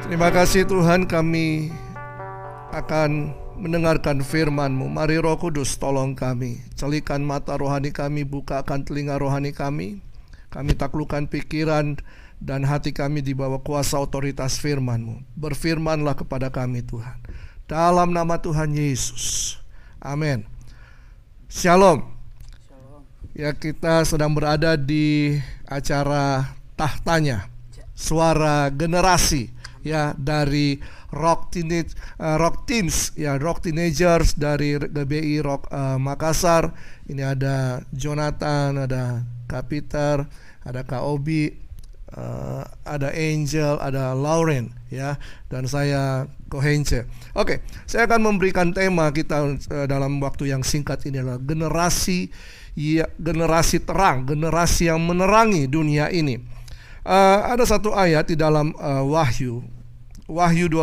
Terima kasih Tuhan, kami akan mendengarkan firman-Mu. Mari Roh Kudus tolong kami, celikan mata rohani kami, bukakan telinga rohani kami. Kami taklukkan pikiran dan hati kami di bawah kuasa otoritas firman-Mu. Berfirmanlah kepada kami Tuhan, dalam nama Tuhan Yesus. Amin. Shalom. Ya, kita sedang berada di acara Tahtanya, Suara Generasi, ya, dari Rock Teens, ya, Rock Teenagers dari GBI Rock Makassar. Ini ada Jonathan, ada Kak Peter, ada Kak Obi, ada Angel, ada Lauren, ya, dan saya Kohence. Oke, saya akan memberikan tema kita dalam waktu yang singkat ini adalah generasi terang, generasi yang menerangi dunia ini. Ada satu ayat di dalam Wahyu 22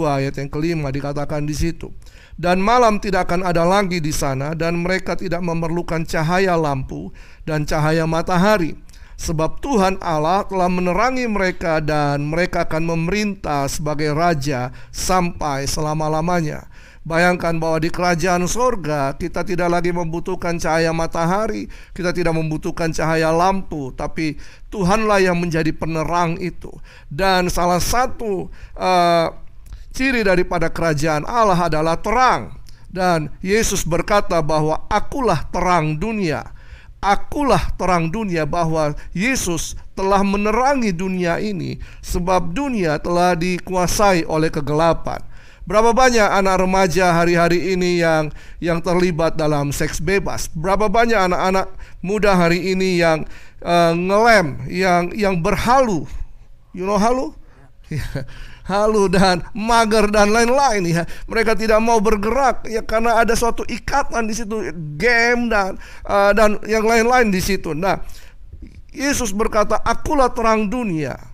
ayat yang kelima, dikatakan di situ, dan malam tidak akan ada lagi di sana, dan mereka tidak memerlukan cahaya lampu dan cahaya matahari, sebab Tuhan Allah telah menerangi mereka, dan mereka akan memerintah sebagai raja sampai selama-lamanya. Bayangkan bahwa di kerajaan sorga kita tidak lagi membutuhkan cahaya matahari, kita tidak membutuhkan cahaya lampu, tapi Tuhanlah yang menjadi penerang itu. Dan salah satu ciri daripada kerajaan Allah adalah terang. Dan Yesus berkata bahwa akulah terang dunia. Akulah terang dunia, bahwa Yesus telah menerangi dunia ini, sebab dunia telah dikuasai oleh kegelapan. Berapa banyak anak remaja hari-hari ini yang terlibat dalam seks bebas? Berapa banyak anak-anak muda hari ini yang ngelem, yang berhalu, you know halu? Halu dan mager dan lain-lain, ya. Mereka tidak mau bergerak, ya, karena ada suatu ikatan di situ, game dan yang lain-lain di situ. Nah, Yesus berkata, akulah terang dunia.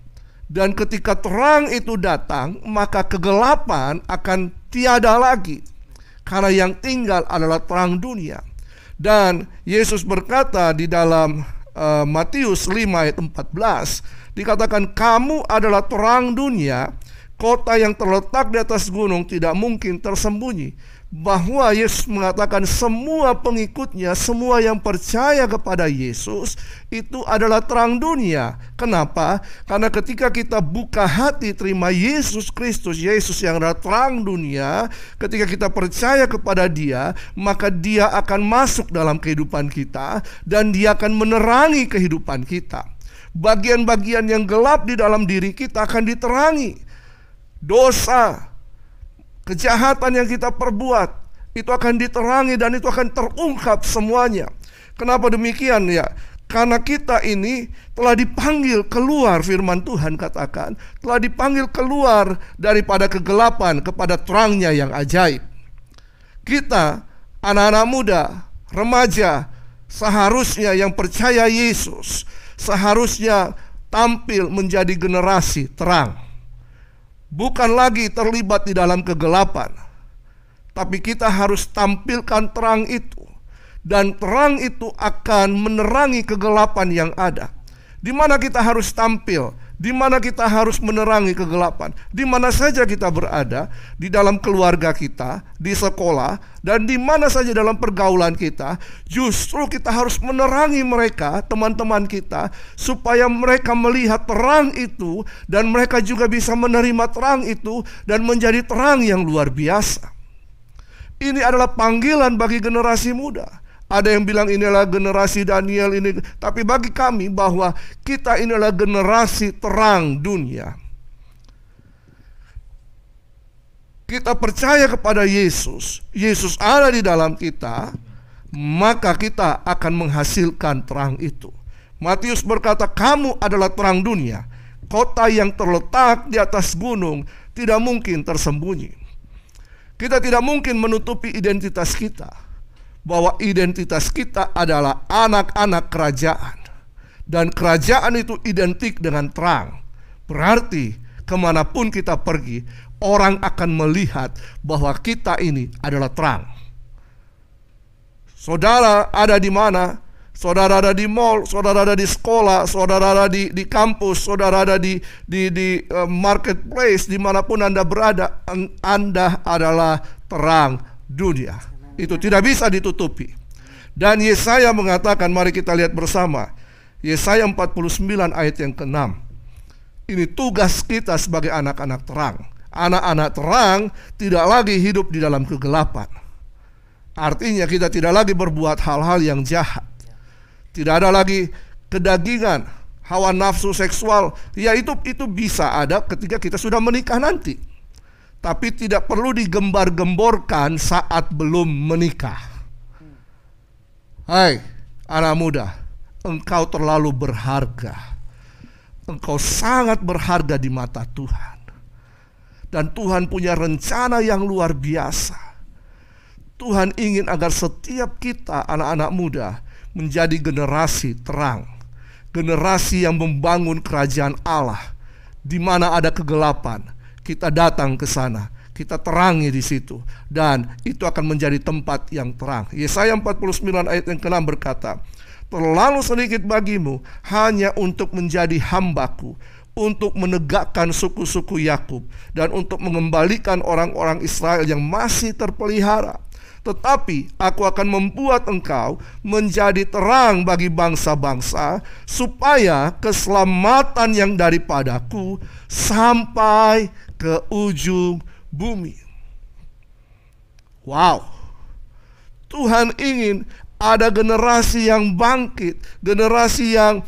Dan ketika terang itu datang, maka kegelapan akan tiada lagi, karena yang tinggal adalah terang dunia. Dan Yesus berkata di dalam Matius 5 ayat 14, dikatakan, kamu adalah terang dunia. Kota yang terletak di atas gunung tidak mungkin tersembunyi. Bahwa Yesus mengatakan semua pengikutnya, semua yang percaya kepada Yesus itu adalah terang dunia. Kenapa? Karena ketika kita buka hati terima Yesus Kristus, Yesus yang adalah terang dunia, ketika kita percaya kepada Dia, maka Dia akan masuk dalam kehidupan kita dan Dia akan menerangi kehidupan kita. Bagian-bagian yang gelap di dalam diri kita akan diterangi. Dosa, kejahatan yang kita perbuat itu akan diterangi dan itu akan terungkap semuanya. Kenapa demikian, ya? Karena kita ini telah dipanggil keluar, firman Tuhan katakan, telah dipanggil keluar daripada kegelapan kepada terangnya yang ajaib. Kita, anak-anak muda, remaja, seharusnya yang percaya Yesus, seharusnya tampil menjadi generasi terang. Bukan lagi terlibat di dalam kegelapan, tapi kita harus tampilkan terang itu. Dan terang itu akan menerangi kegelapan yang ada. Di mana kita harus tampil, di mana kita harus menerangi kegelapan, di mana saja kita berada, di dalam keluarga kita, di sekolah, dan di mana saja dalam pergaulan kita, justru kita harus menerangi mereka, teman-teman kita, supaya mereka melihat terang itu, dan mereka juga bisa menerima terang itu, dan menjadi terang yang luar biasa. Ini adalah panggilan bagi generasi muda. Ada yang bilang inilah generasi Daniel ini, tapi bagi kami bahwa kita inilah generasi terang dunia. Kita percaya kepada Yesus, Yesus ada di dalam kita, maka kita akan menghasilkan terang itu. Matius berkata, kamu adalah terang dunia. Kota yang terletak di atas gunung tidak mungkin tersembunyi. Kita tidak mungkin menutupi identitas kita, bahwa identitas kita adalah anak-anak kerajaan. Dan kerajaan itu identik dengan terang. Berarti kemanapun kita pergi, orang akan melihat bahwa kita ini adalah terang. Saudara ada di mana, Saudara ada di mall, saudara ada di sekolah, saudara ada di kampus, saudara ada di marketplace, dimanapun Anda berada, Anda adalah terang dunia. Itu tidak bisa ditutupi. Dan Yesaya mengatakan, mari kita lihat bersama, Yesaya 49 ayat yang ke-6. Ini tugas kita sebagai anak-anak terang. Anak-anak terang tidak lagi hidup di dalam kegelapan. Artinya kita tidak lagi berbuat hal-hal yang jahat. Tidak ada lagi kedagingan, hawa nafsu seksual. Ya itu bisa ada ketika kita sudah menikah nanti. Tapi tidak perlu digembar-gemborkan saat belum menikah. Hai anak muda, engkau terlalu berharga. Engkau sangat berharga di mata Tuhan. Dan Tuhan punya rencana yang luar biasa. Tuhan ingin agar setiap kita anak-anak muda menjadi generasi terang, generasi yang membangun kerajaan Allah. Di mana ada kegelapan, kita datang ke sana, kita terangi di situ, dan itu akan menjadi tempat yang terang. Yesaya 49 ayat yang ke-6 berkata, terlalu sedikit bagimu hanya untuk menjadi hambaku, untuk menegakkan suku-suku Yakub, dan untuk mengembalikan orang-orang Israel yang masih terpelihara. Tetapi aku akan membuat engkau menjadi terang bagi bangsa-bangsa, supaya keselamatan yang daripadaku sampai ke ujung bumi. Wow, Tuhan ingin ada generasi yang bangkit, generasi yang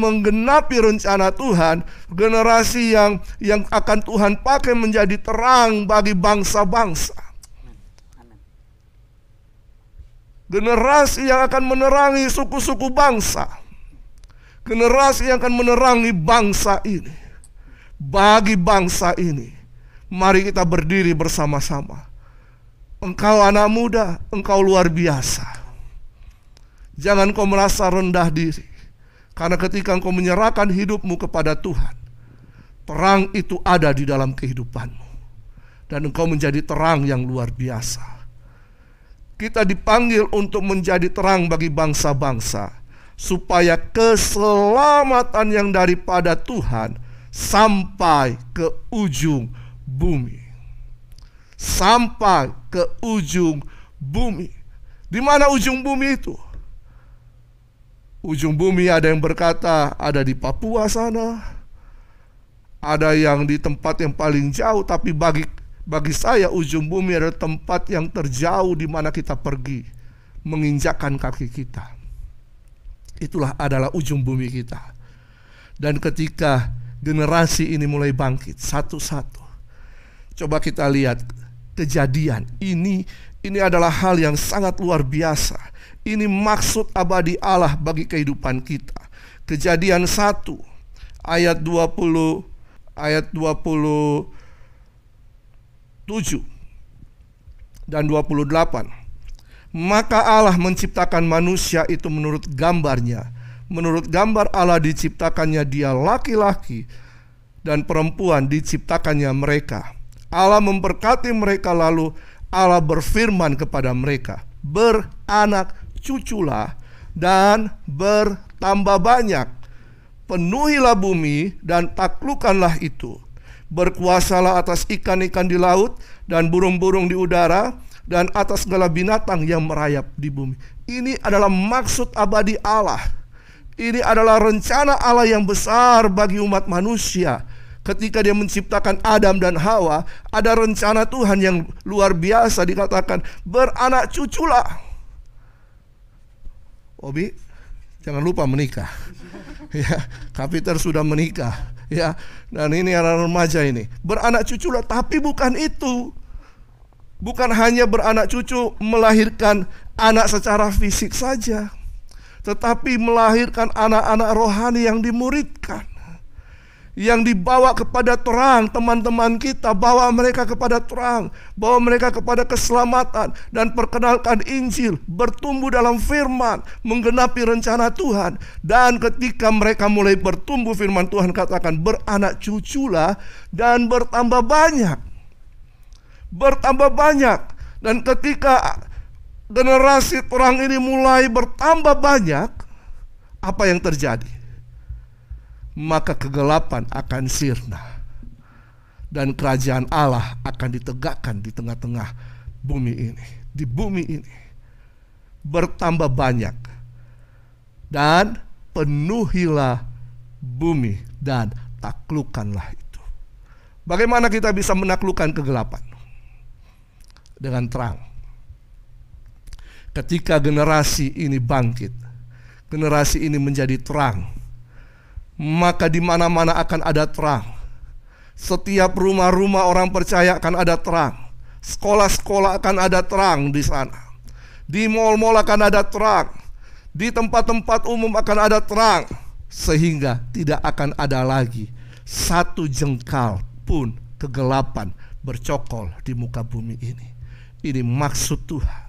menggenapi rencana Tuhan, generasi yang akan Tuhan pakai menjadi terang bagi bangsa-bangsa. Generasi yang akan menerangi suku-suku bangsa. Generasi yang akan menerangi bangsa ini. Bagi bangsa ini, mari kita berdiri bersama-sama. Engkau anak muda, engkau luar biasa. Jangan kau merasa rendah diri. Karena ketika engkau menyerahkan hidupmu kepada Tuhan, terang itu ada di dalam kehidupanmu. Dan engkau menjadi terang yang luar biasa. Kita dipanggil untuk menjadi terang bagi bangsa-bangsa, supaya keselamatan yang daripada Tuhan sampai ke ujung bumi. Sampai ke ujung bumi. Di mana ujung bumi itu? Ujung bumi ada yang berkata ada di Papua sana, ada yang di tempat yang paling jauh, tapi bagi saya ujung bumi adalah tempat yang terjauh di mana kita pergi menginjakkan kaki kita. Itulah adalah ujung bumi kita. Dan ketika generasi ini mulai bangkit satu-satu, coba kita lihat kejadian ini adalah hal yang sangat luar biasa. Ini maksud abadi Allah bagi kehidupan kita. Kejadian 1 ayat 27 dan 28. Maka Allah menciptakan manusia itu menurut gambarnya. Menurut gambar Allah diciptakannya dia laki-laki, dan perempuan diciptakannya mereka. Allah memberkati mereka, lalu Allah berfirman kepada mereka, beranak cuculah dan bertambah banyak. Penuhilah bumi dan taklukkanlah itu. Berkuasalah atas ikan-ikan di laut dan burung-burung di udara, dan atas segala binatang yang merayap di bumi. Ini adalah maksud abadi Allah. Ini adalah rencana Allah yang besar bagi umat manusia. Ketika dia menciptakan Adam dan Hawa, ada rencana Tuhan yang luar biasa, dikatakan beranak cuculah. Obi, jangan lupa menikah. Ya, Kapiter sudah menikah. Ya, dan ini anak remaja ini. Beranak cuculah, tapi bukan itu. Bukan hanya beranak cucu melahirkan anak secara fisik saja, tetapi melahirkan anak-anak rohani yang dimuridkan, yang dibawa kepada terang. Teman-teman kita, bawa mereka kepada terang, bawa mereka kepada keselamatan, dan perkenalkan Injil, bertumbuh dalam firman, menggenapi rencana Tuhan. Dan ketika mereka mulai bertumbuh, firman Tuhan katakan beranak cuculah dan bertambah banyak. Bertambah banyak. Dan ketika generasi terang ini mulai bertambah banyak, apa yang terjadi? Maka kegelapan akan sirna dan kerajaan Allah akan ditegakkan di tengah-tengah bumi ini. Di bumi ini bertambah banyak, dan penuhilah bumi dan taklukkanlah itu. Bagaimana kita bisa menaklukkan kegelapan? Dengan terang. Ketika generasi ini bangkit, generasi ini menjadi terang, maka di mana-mana akan ada terang. Setiap rumah-rumah orang percaya akan ada terang. Sekolah-sekolah akan ada terang di sana. Di mal-mal akan ada terang. Di tempat-tempat umum akan ada terang. Sehingga tidak akan ada lagi satu jengkal pun kegelapan bercokol di muka bumi ini. Ini maksud Tuhan.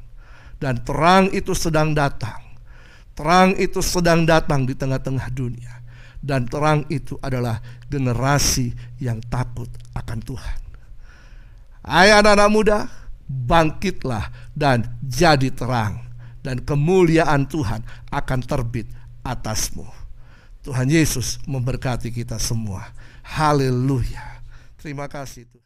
Dan terang itu sedang datang. Terang itu sedang datang di tengah-tengah dunia. Dan terang itu adalah generasi yang takut akan Tuhan. Hai anak-anak muda, bangkitlah dan jadi terang. Dan kemuliaan Tuhan akan terbit atasmu. Tuhan Yesus memberkati kita semua. Haleluya. Terima kasih Tuhan.